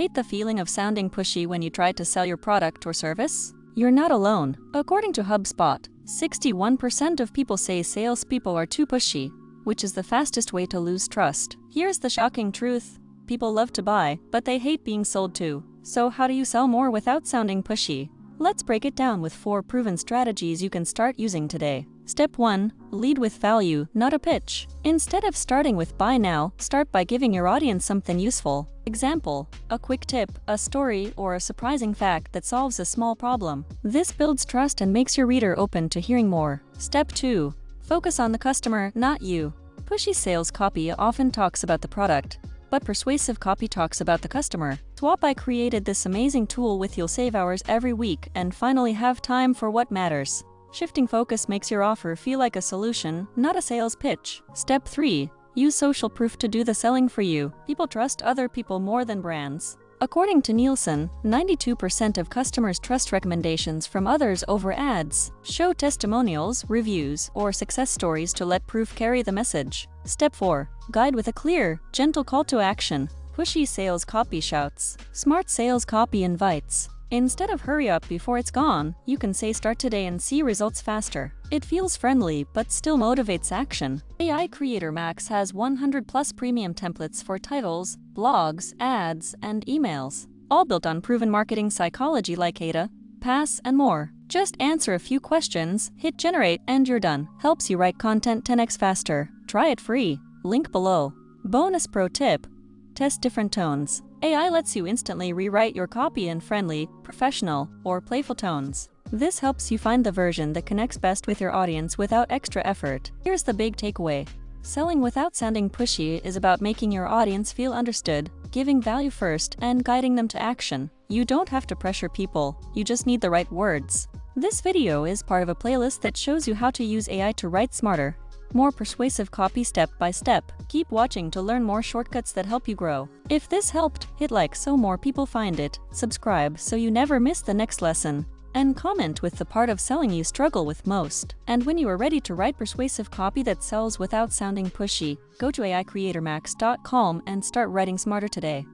Hate the feeling of sounding pushy when you try to sell your product or service? You're not alone. According to HubSpot, 61% of people say salespeople are too pushy, which is the fastest way to lose trust. Here's the shocking truth. People love to buy, but they hate being sold to. So how do you sell more without sounding pushy? Let's break it down with 4 proven strategies you can start using today. Step 1. Lead with value, not a pitch. Instead of starting with buy now, start by giving your audience something useful. Example, a quick tip, a story, or a surprising fact that solves a small problem. This builds trust and makes your reader open to hearing more. Step 2. Focus on the customer, not you. Pushy sales copy often talks about the product, but persuasive copy talks about the customer. Swap. I created this amazing tool with you'll save hours every week and finally have time for what matters. Shifting focus makes your offer feel like a solution, not a sales pitch. Step 3. Use social proof to do the selling for you. People trust other people more than brands. According to Nielsen, 92% of customers trust recommendations from others over ads. Show testimonials, reviews, or success stories to let proof carry the message. Step 4. Guide with a clear, gentle call to action. Pushy sales copy shouts. Smart sales copy invites. Instead of hurry up before it's gone, you can say start today and see results faster. It feels friendly but still motivates action. AI Creator Max has 100+ premium templates for titles, blogs, ads, and emails, all built on proven marketing psychology like ADA, PASS, and more. Just answer a few questions, hit generate, and you're done. Helps you write content 10x faster. Try it free. Link below. Bonus pro tip. Test different tones. AI lets you instantly rewrite your copy in friendly, professional, or playful tones. This helps you find the version that connects best with your audience without extra effort. Here's the big takeaway. Selling without sounding pushy is about making your audience feel understood, giving value first, and guiding them to action. You don't have to pressure people, you just need the right words. This video is part of a playlist that shows you how to use AI to write smarter, more persuasive copy step by step. Keep watching to learn more shortcuts that help you grow. If this helped, hit like so more people find it, subscribe so you never miss the next lesson, and comment with the part of selling you struggle with most. And when you are ready to write persuasive copy that sells without sounding pushy, go to AICreatorMax.com and start writing smarter today.